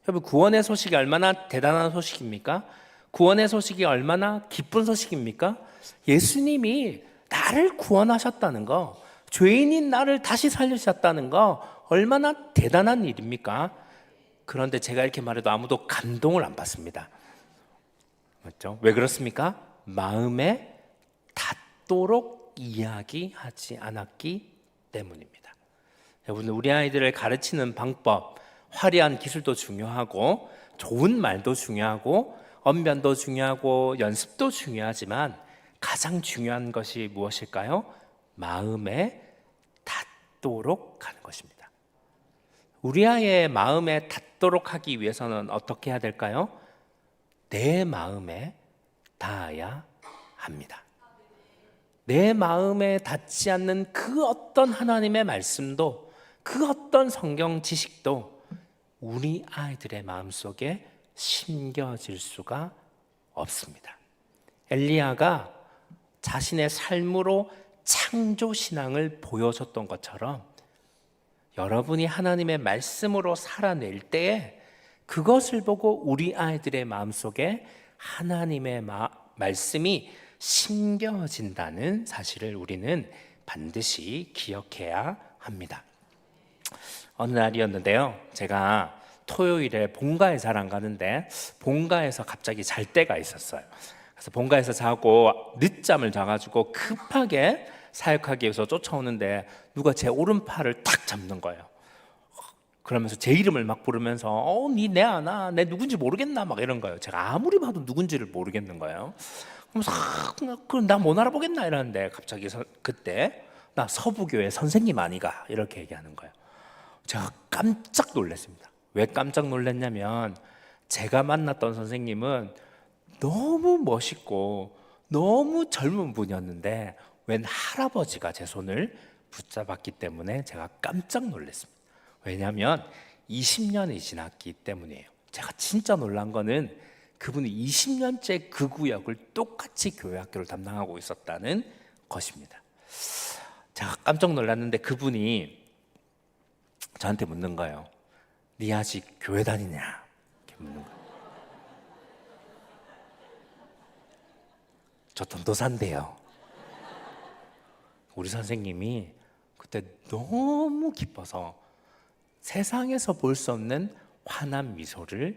여러분, 구원의 소식이 얼마나 대단한 소식입니까? 구원의 소식이 얼마나 기쁜 소식입니까? 예수님이 나를 구원하셨다는 거, 죄인인 나를 다시 살리셨다는 거 얼마나 대단한 일입니까? 그런데 제가 이렇게 말해도 아무도 감동을 안 받습니다. 맞죠? 왜 그렇습니까? 마음에 닿도록 이야기하지 않았기 때문입니다. 여러분, 우리 아이들을 가르치는 방법, 화려한 기술도 중요하고 좋은 말도 중요하고 언변도 중요하고 연습도 중요하지만 가장 중요한 것이 무엇일까요? 마음에 닿도록 하는 것입니다. 우리 아이의 마음에 닿도록 하기 위해서는 어떻게 해야 될까요? 내 마음에 닿아야 합니다. 내 마음에 닿지 않는 그 어떤 하나님의 말씀도, 그 어떤 성경 지식도 우리 아이들의 마음속에 심겨질 수가 없습니다. 엘리야가 자신의 삶으로 창조신앙을 보여줬던 것처럼 여러분이 하나님의 말씀으로 살아낼 때에 그것을 보고 우리 아이들의 마음속에 하나님의 말씀이 심겨진다는 사실을 우리는 반드시 기억해야 합니다. 어느 날이었는데요, 제가 토요일에 본가에 잘 안 가는데 본가에서 갑자기 잘 때가 있었어요. 그래서 본가에서 자고 늦잠을 자가지고 급하게 사역하기 위해서 쫓아오는데 누가 제 오른팔을 탁 잡는 거예요. 그러면서 제 이름을 막 부르면서 니 내 아나? 내 누군지 모르겠나? 막 이런 거예요. 제가 아무리 봐도 누군지를 모르겠는 거예요. 그러면서 그럼 나 못 알아보겠나? 이러는데 갑자기 그때 나 서부교회 선생님 아니가? 이렇게 얘기하는 거예요. 제가 깜짝 놀랐습니다. 왜 깜짝 놀랐냐면 제가 만났던 선생님은 너무 멋있고 너무 젊은 분이었는데 웬 할아버지가 제 손을 붙잡았기 때문에 제가 깜짝 놀랐습니다. 왜냐하면 20년이 지났기 때문이에요. 제가 진짜 놀란 거는 그분이 20년째 그 구역을 똑같이 교회 학교를 담당하고 있었다는 것입니다. 제가 깜짝 놀랐는데 그분이 저한테 묻는 거예요. 네 아직 교회 다니냐? 이렇게 묻는 거예요. 저 전도사인데요. 우리 선생님이 그때 너무 기뻐서 세상에서 볼 수 없는 환한 미소를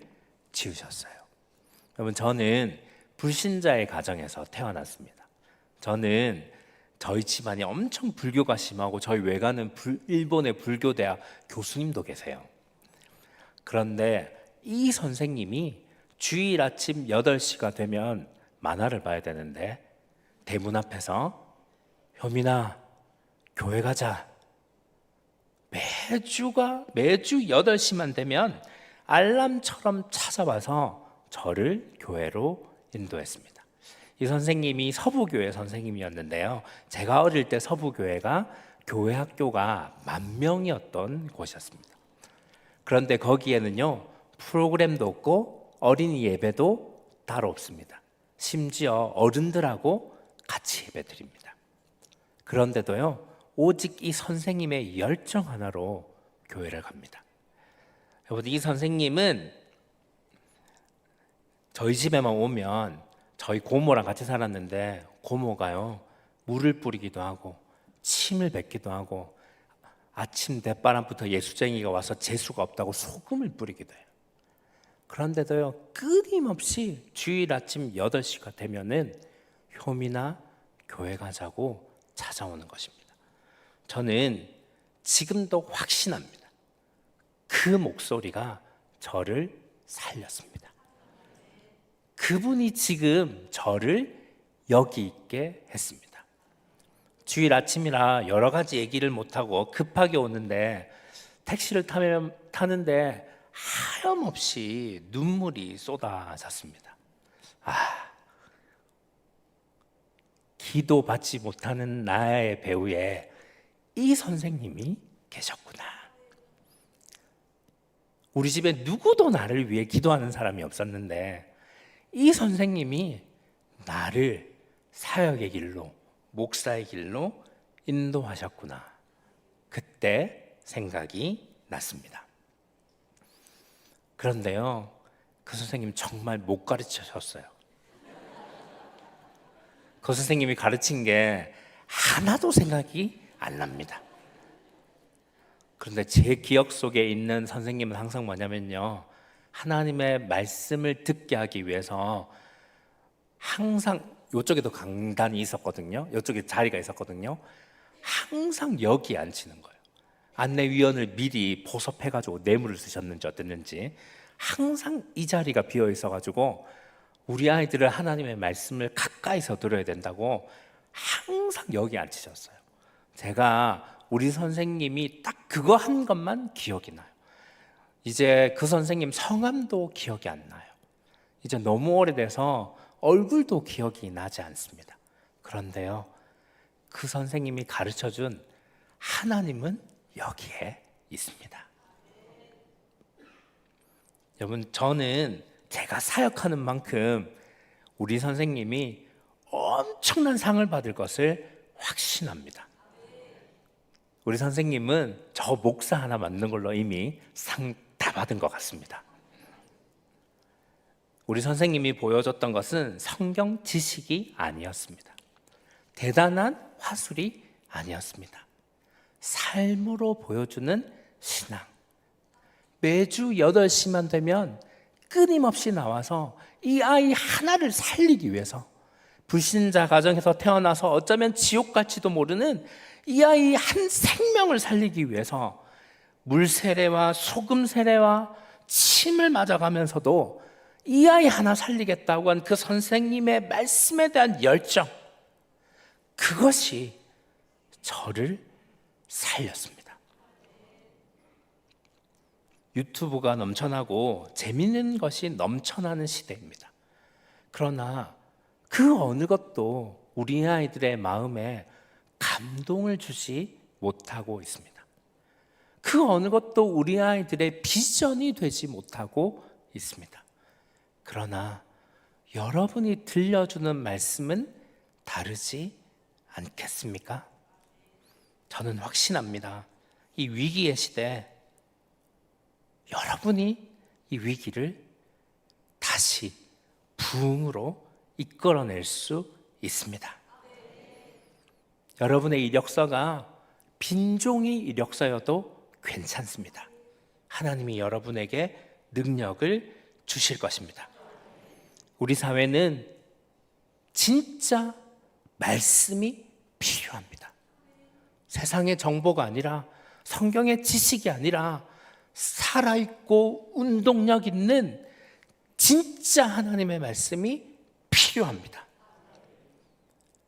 지으셨어요. 여러분, 저는 불신자의 가정에서 태어났습니다. 저는 저희 집안이 엄청 불교가 심하고 저희 외가는 일본의 불교대학 교수님도 계세요. 그런데 이 선생님이 주일 아침 8시가 되면 만화를 봐야 되는데 대문 앞에서 효민아 교회 가자. 매주 8시만 되면 알람처럼 찾아와서 저를 교회로 인도했습니다. 이 선생님이 서부교회 선생님이었는데요. 제가 어릴 때 서부교회가 교회 학교가 10,000명이었던 곳이었습니다. 그런데 거기에는요, 프로그램도 없고 어린이 예배도 따로 없습니다. 심지어 어른들하고 같이 예배 드립니다. 그런데도요, 오직 이 선생님의 열정 하나로 교회를 갑니다. 여러분, 이 선생님은 저희 집에만 오면 저희 고모랑 같이 살았는데 고모가요, 물을 뿌리기도 하고 침을 뱉기도 하고 아침 대바람부터 예수쟁이가 와서 재수가 없다고 소금을 뿌리기도 해요. 그런데도요, 끊임없이 주일 아침 8시가 되면은 효미나 교회 가자고 찾아오는 것입니다. 저는 지금도 확신합니다. 그 목소리가 저를 살렸습니다. 그분이 지금 저를 여기 있게 했습니다. 주일 아침이라 여러 가지 얘기를 못하고 급하게 오는데 택시를 타는데 하염없이 눈물이 쏟아졌습니다. 기도 받지 못하는 나의 배우에 이 선생님이 계셨구나. 우리 집에 누구도 나를 위해 기도하는 사람이 없었는데 이 선생님이 나를 사역의 길로, 목사의 길로 인도하셨구나. 그때 생각이 났습니다. 그런데요, 그 선생님 정말 못 가르치셨어요. 그 선생님이 가르친 게 하나도 생각이 안 납니다. 그런데 제 기억 속에 있는 선생님은 항상 뭐냐면요, 하나님의 말씀을 듣게 하기 위해서 항상 이쪽에도 강단이 있었거든요. 이쪽에 자리가 있었거든요. 항상 여기 앉히는 거예요. 안내위원을 미리 포섭해가지고 뇌물을 쓰셨는지 어땠는지 항상 이 자리가 비어 있어가지고 우리 아이들을 하나님의 말씀을 가까이서 들어야 된다고 항상 여기 앉히셨어요. 제가 우리 선생님이 딱 그거 한 것만 기억이 나요. 이제 그 선생님 성함도 기억이 안 나요. 이제 너무 오래돼서 얼굴도 기억이 나지 않습니다. 그런데요, 그 선생님이 가르쳐준 하나님은 여기에 있습니다. 여러분, 저는 제가 사역하는 만큼 우리 선생님이 엄청난 상을 받을 것을 확신합니다. 우리 선생님은 저 목사 하나 만든 걸로 이미 상 다 받은 것 같습니다. 우리 선생님이 보여줬던 것은 성경 지식이 아니었습니다. 대단한 화술이 아니었습니다. 삶으로 보여주는 신앙. 매주 8시만 되면 끊임없이 나와서 이 아이 하나를 살리기 위해서, 불신자 가정에서 태어나서 어쩌면 지옥 갈지도 모르는 이 아이 한 생명을 살리기 위해서 물 세례와 소금 세례와 침을 맞아가면서도 이 아이 하나 살리겠다고 한 그 선생님의 말씀에 대한 열정, 그것이 저를 살렸습니다. 유튜브가 넘쳐나고 재미있는 것이 넘쳐나는 시대입니다. 그러나 그 어느 것도 우리 아이들의 마음에 감동을 주지 못하고 있습니다. 그 어느 것도 우리 아이들의 비전이 되지 못하고 있습니다. 그러나 여러분이 들려주는 말씀은 다르지 않겠습니까? 저는 확신합니다. 이 위기의 시대, 여러분이 이 위기를 다시 부흥으로 이끌어낼 수 있습니다. 여러분의 이력서가 빈종이 이력서여도 괜찮습니다. 하나님이 여러분에게 능력을 주실 것입니다. 우리 사회는 진짜 말씀이 필요합니다. 세상의 정보가 아니라, 성경의 지식이 아니라 살아있고 운동력 있는 진짜 하나님의 말씀이 필요합니다.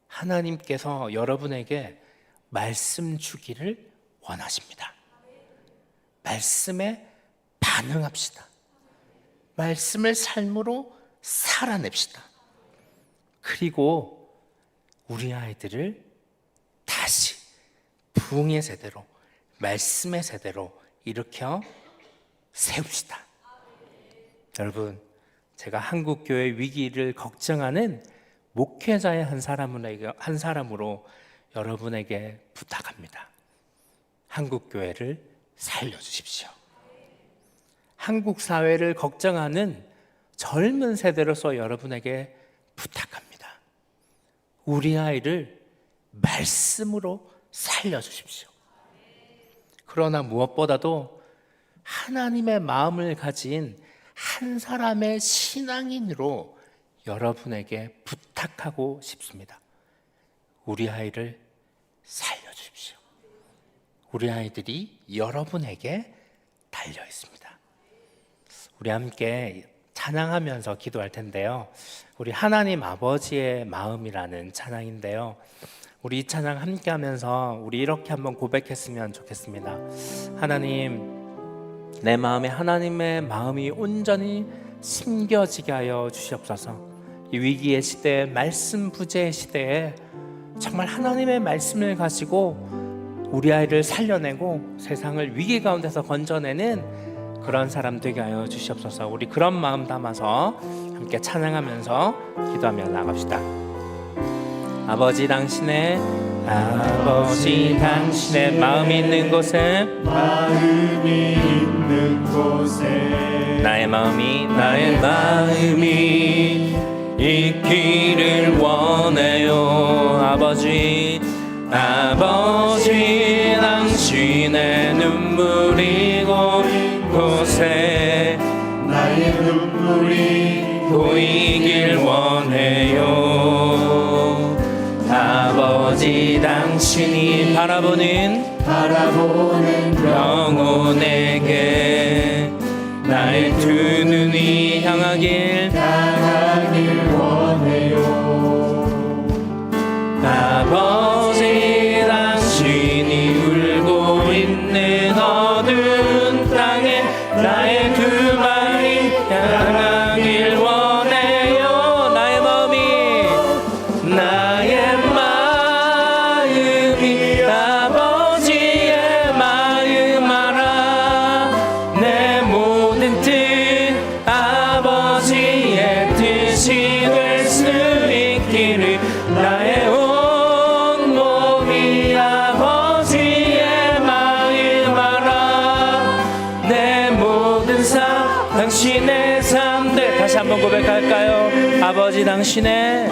하나님께서 여러분에게 말씀 주기를 원하십니다. 말씀에 반응합시다. 말씀을 삶으로 살아냅시다. 그리고 우리 아이들을 다시 부흥의 세대로, 말씀의 세대로 일으켜 세웁시다. 여러분, 제가 한국교회 위기를 걱정하는 목회자의 한 사람으로 여러분에게 부탁합니다. 한국교회를 살려주십시오. 한국 사회를 걱정하는 젊은 세대로서 여러분에게 부탁합니다. 우리 아이를 말씀으로 살려주십시오. 그러나 무엇보다도 하나님의 마음을 가진 한 사람의 신앙인으로 여러분에게 부탁하고 싶습니다. 우리 아이를 살려주십시오. 우리 아이들이 여러분에게 달려 있습니다. 우리 함께 찬양하면서 기도할 텐데요. 우리 하나님 아버지의 마음이라는 찬양인데요. 우리 이 찬양 함께 하면서 우리 이렇게 한번 고백했으면 좋겠습니다. 하나님, 내 마음에 하나님의 마음이 온전히 심겨지게 하여 주시옵소서. 이 위기의 시대, 말씀 부재의 시대에 정말 하나님의 말씀을 가지고 우리 아이를 살려내고 세상을 위기 가운데서 건져내는 그런 사람 되게 하여 주시옵소서. 우리 그런 마음 담아서 함께 찬양하면서 기도하며 나갑시다. 아버지 당신의 마음이 있는 곳에 나의 마음이 있기를 원해요. 아버지 당신의 눈물이 고인 곳에 나의 눈물이 고이길 원해요. 아버지 당신이 바라보는 영혼에게 나의 두 눈이 향하길 원해요. 아버지 당신이 울고 있는 어두운 땅에 나의 두 발이 향하길 원해요. 나의 마음이 아버지의 마음 알아. 내 모든 뜻 아버지의 뜻이 될 수 있기를 나의 온 몸이 아버지의 마음 알아. 내 모든 삶 당신의 삶들 다시 한번 고백할까요? 아버지 당신의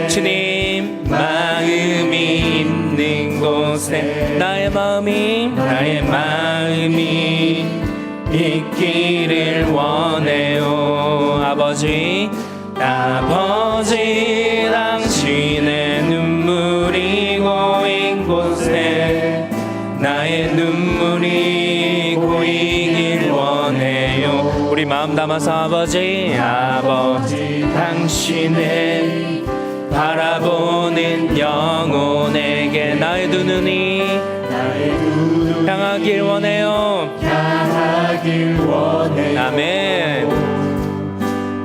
주님 마음이 있는 곳에 나의 마음이 있기를 원해요. 아버지 당신의 눈물이 고인 곳에 나의 눈물이 고이길 원해요. 우리 마음 담아서 아버지 당신의 바라보는 영혼에게 나의 두 눈이 향하길 원해요. 아멘.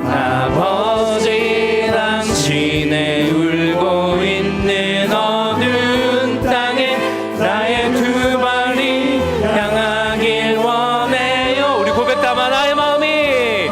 아버지 당신의 울고 있는 어두운 땅에 나의 두 발이 향하길 원해요. 우리 고백 담아 나의 마음이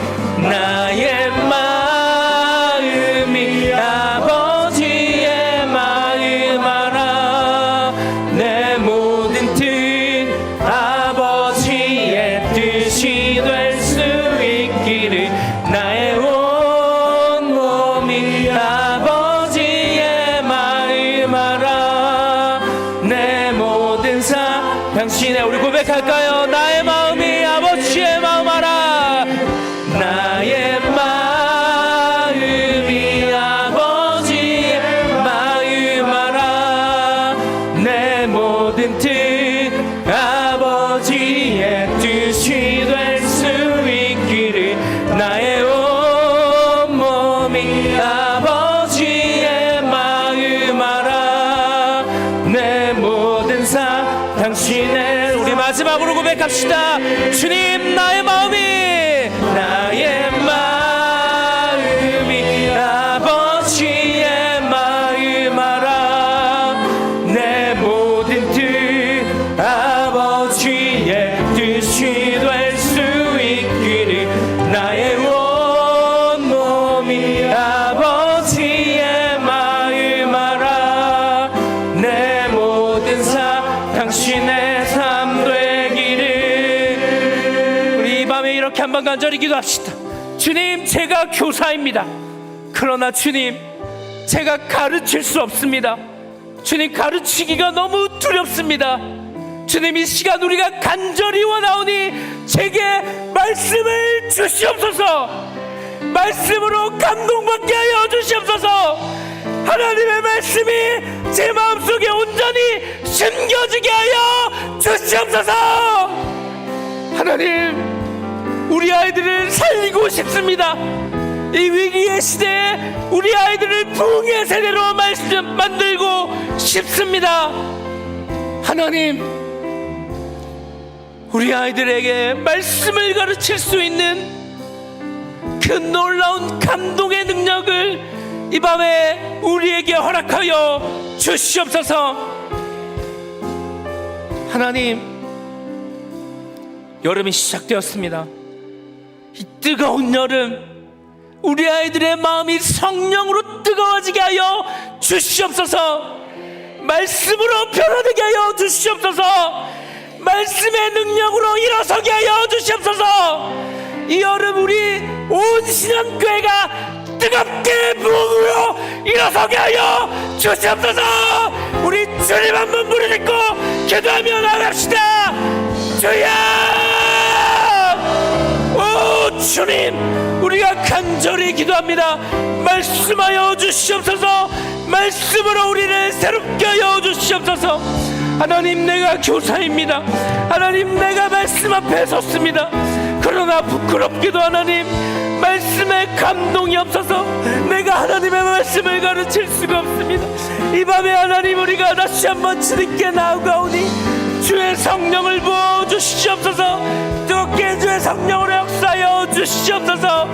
아버지의 마음 알아. 내 모든 뜻 아버지의 뜻이 될 수 있기를 나의 온 몸이 아버지의 마음 알아. 내 모든 삶 당신의 우리 고백할까요? 나의 마음이 아버지의 마음 알아. 나의 마음이 아버지의 마음 알아. 내 모든 뜻 아버지의 뜻이 될 수 있기를 나의 온 몸이 아버지의 마음 알아. 내 모든 삶 당신의 우리 마지막으로 고백합시다. 주님 나의 마음이 아버지의 마음 알아. 내 모든 뜻 아버지의 뜻이 될 수 있기를 나의 온 몸이 아버지의 마음 알아. 내 모든 삶 당신의 삶 되기를. 우리 이 밤에 이렇게 한번 간절히 기도합시다. 주님 제가 교사입니다. 그러나 주님 제가 가르칠 수 없습니다. 주님 가르치기가 너무 두렵습니다. 주님 이 시간 우리가 간절히 원하오니 제게 말씀을 주시옵소서. 말씀으로 감동받게 하여 주시옵소서. 하나님의 말씀이 제 마음속에 온전히 심겨지게 하여 주시옵소서. 하나님 우리 아이들을 살리고 싶습니다. 이 위기의 시대에 우리 아이들을 부흥의 세대로 만들고 싶습니다. 하나님 우리 아이들에게 말씀을 가르칠 수 있는 그 놀라운 감동의 능력을 이 밤에 우리에게 허락하여 주시옵소서. 하나님 여름이 시작되었습니다. 이 뜨거운 여름, 우리 아이들의 마음이 성령으로 뜨거워지게 하여 주시옵소서. 말씀으로 변화되게 하여 주시옵소서. 말씀의 능력으로 일어서게 하여 주시옵소서. 이 여름 우리 온 신앙교회가 뜨겁게 부으로 일어서게 하여 주시옵소서. 우리 주님 한번 부르짖고 기도하며 나갑시다. 주여! 오 주님, 우리가 간절히 기도합니다. 말씀하여 주시옵소서. 말씀으로 우리를 새롭게 하여 주시옵소서. 하나님, 내가 교사입니다. 하나님, 내가 말씀 앞에 섰습니다. 그러나 부끄럽게도 하나님, 말씀에 감동이 없어서 내가 하나님의 말씀을 가르칠 수가 없습니다. 이 밤에 하나님, 우리가 다시 한번 주님께 나아가오니 주의 성령을 부어주시옵소서. 뜨겁게 주의 성령으로 역사하여 주시옵소서.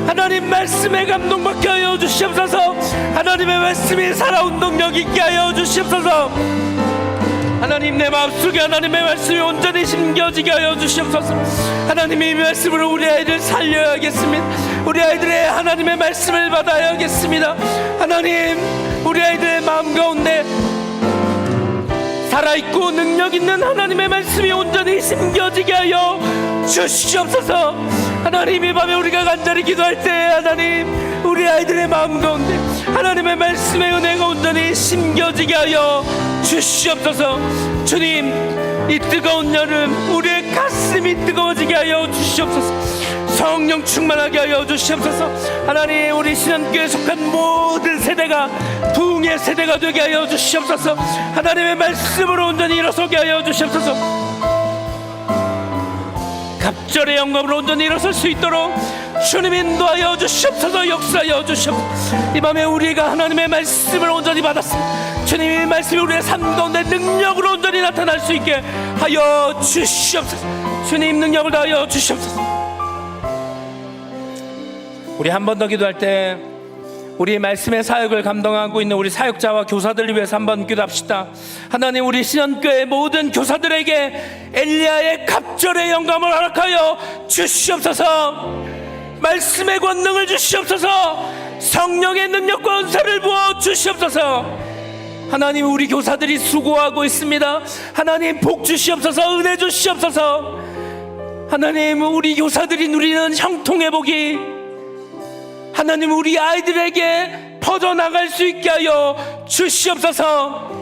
하나님, 말씀에 감동받게 하여 주시옵소서. 하나님의 말씀이 살아온 능력 있게 하여 주시옵소서. 하나님, 내 마음속에 하나님의 말씀이 온전히 심겨지게 하여 주시옵소서. 하나님의 이 말씀으로 우리 아이들 살려야겠습니다. 우리 아이들의 하나님의 말씀을 받아야겠습니다. 하나님, 우리 아이들의 마음 가운데 살아있고 능력 있는 하나님의 말씀이 온전히 심겨지게 하여 주시옵소서. 하나님, 이 밤에 우리가 간절히 기도할 때 하나님, 우리 아이들의 마음 가운데 하나님의 말씀의 은혜가 온전히 심겨지게 하여 주시옵소서. 주님, 이 뜨거운 여름 우리의 가슴이 뜨거워지게 하여 주시옵소서. 성령 충만하게 하여 주시옵소서. 하나님, 우리 신앙교회에 속한 모든 세대가 부흥의 세대가 되게 하여 주시옵소서. 하나님의 말씀으로 온전히 일어서게 하여 주시옵소서. 갑절의 영광으로 온전히 일어설 수 있도록 주님 인도하여 주시옵소서. 역사하여 주시옵소서. 이 밤에 우리가 하나님의 말씀을 온전히 받았습니다. 주님의 말씀이 우리의 삶 가운데 능력으로 온전히 나타날 수 있게 하여 주시옵소서. 주님, 능력을 다하여 주시옵소서. 우리 한 번 더 기도할 때 우리 말씀의 사역을 감당하고 있는 우리 사역자와 교사들을 위해서 한번 기도합시다. 하나님, 우리 신현교회 모든 교사들에게 엘리야의 갑절의 영감을 허락하여 주시옵소서. 말씀의 권능을 주시옵소서. 성령의 능력과 은사를 부어 주시옵소서. 하나님, 우리 교사들이 수고하고 있습니다. 하나님, 복 주시옵소서. 은혜 주시옵소서. 하나님, 우리 교사들이 누리는 형통의 복이 하나님, 우리 아이들에게 퍼져나갈 수 있게 하여 주시옵소서.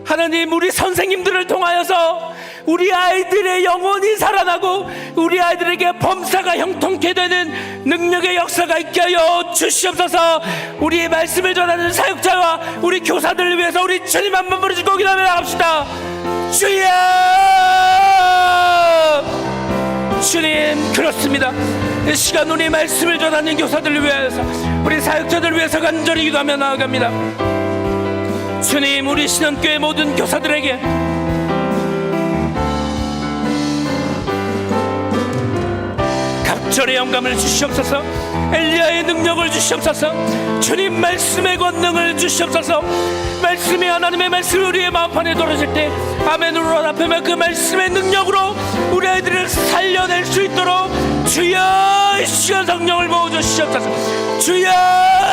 하나님, 우리 선생님들을 통하여서 우리 아이들의 영혼이 살아나고 우리 아이들에게 범사가 형통케 되는 능력의 역사가 있게 하여 주시옵소서. 우리의 말씀을 전하는 사역자와 우리 교사들을 위해서 우리 주님 한번 부르짖고 기도하며 나갑시다. 주여! 주님, 그렇습니다. 이 시간 우리 말씀을 전하는 교사들을 위해서 우리 사역자들을 위해서 간절히 기도하며 나아갑니다. 주님, 우리 신현교회 모든 교사들에게 갑절의 영감을 주시옵소서. 엘리야의 능력을 주시옵소서. 주님, 말씀의 권능을 주시옵소서. 말씀이 하나님의 말씀이 우리의 마음판에 떨어질 때 아멘으로 답하며 그 말씀의 능력으로 우리 아이들을 살려낼 수 있도록 주여, 이 시간 성령을 부어주시옵소서. 주여,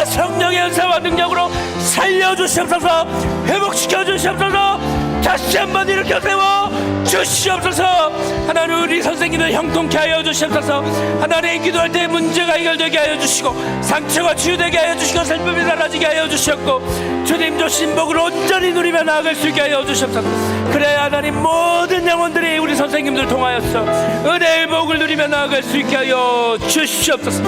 성령의 은사와 능력으로 살려주시옵소서. 회복시켜주시옵소서. 다시 한번 일으켜 세워 주시옵소서. 하나님, 우리 선생님들 형통케 하여 주시옵소서. 하나님, 기도할 때 문제가 해결되게 하여 주시고 상처가 치유되게 하여 주시고 슬픔이 사라지게 하여 주셨고 주님 주신 복을 온전히 누리며 나아갈 수 있게 하여 주시옵소서. 그래야 하나님, 모든 영혼들이 우리 선생님들 통하여서 은혜의 복을 누리며 나아갈 수 있게 하여 주시옵소서.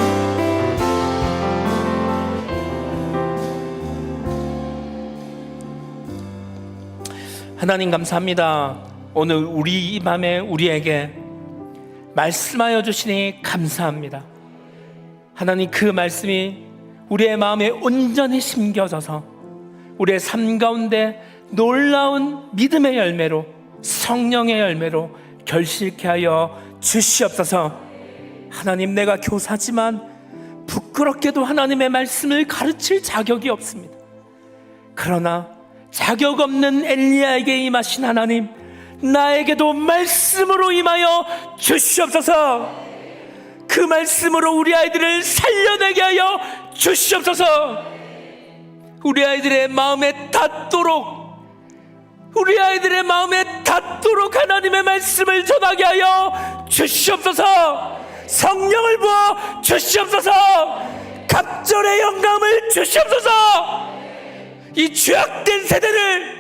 하나님, 감사합니다. 오늘 우리 이 밤에 우리에게 말씀하여 주시니 감사합니다. 하나님, 그 말씀이 우리의 마음에 온전히 심겨져서 우리의 삶 가운데 놀라운 믿음의 열매로, 성령의 열매로 결실케 하여 주시옵소서. 하나님, 내가 교사지만 부끄럽게도 하나님의 말씀을 가르칠 자격이 없습니다. 그러나 자격 없는 엘리야에게 임하신 하나님, 나에게도 말씀으로 임하여 주시옵소서. 그 말씀으로 우리 아이들을 살려내게 하여 주시옵소서. 우리 아이들의 마음에 닿도록 하나님의 말씀을 전하게 하여 주시옵소서. 성령을 부어 주시옵소서. 갑절의 영감을 주시옵소서. 이 죄악된 세대를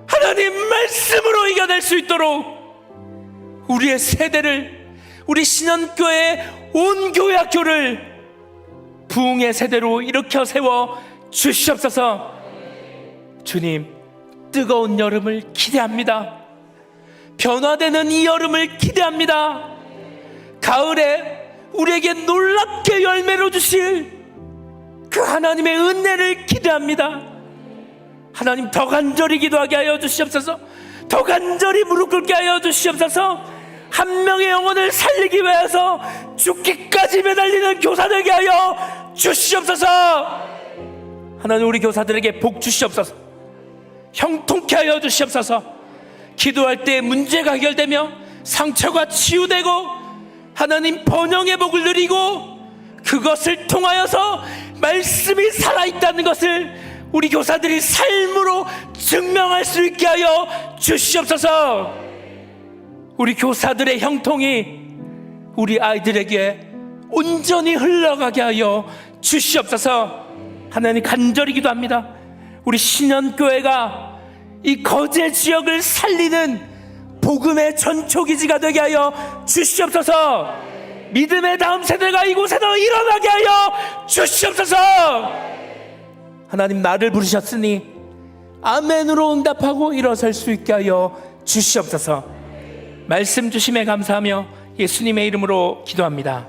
하나님 말씀으로 이겨낼 수 있도록 우리의 세대를, 우리 신현교회 온 교회 학교를 부흥의 세대로 일으켜 세워 주시옵소서. 주님, 뜨거운 여름을 기대합니다. 변화되는 이 여름을 기대합니다. 가을에 우리에게 놀랍게 열매로 주실 그 하나님의 은혜를 기대합니다. 하나님, 더 간절히 기도하게 하여 주시옵소서. 더 간절히 무릎 꿇게 하여 주시옵소서. 한 명의 영혼을 살리기 위해서 죽기까지 매달리는 교사 되게 하여 주시옵소서. 하나님, 우리 교사들에게 복 주시옵소서. 형통케 하여 주시옵소서. 기도할 때 문제가 해결되며 상처가 치유되고 하나님 번영의 복을 누리고 그것을 통하여서 말씀이 살아있다는 것을 우리 교사들이 삶으로 증명할 수 있게 하여 주시옵소서. 우리 교사들의 형통이 우리 아이들에게 온전히 흘러가게 하여 주시옵소서. 하나님, 간절히 기도합니다. 우리 신현교회가 이 거제 지역을 살리는 복음의 전초기지가 되게 하여 주시옵소서. 믿음의 다음 세대가 이곳에서 일어나게 하여 주시옵소서. 하나님, 나를 부르셨으니 아멘으로 응답하고 일어설 수 있게 하여 주시옵소서. 말씀 주심에 감사하며 예수님의 이름으로 기도합니다.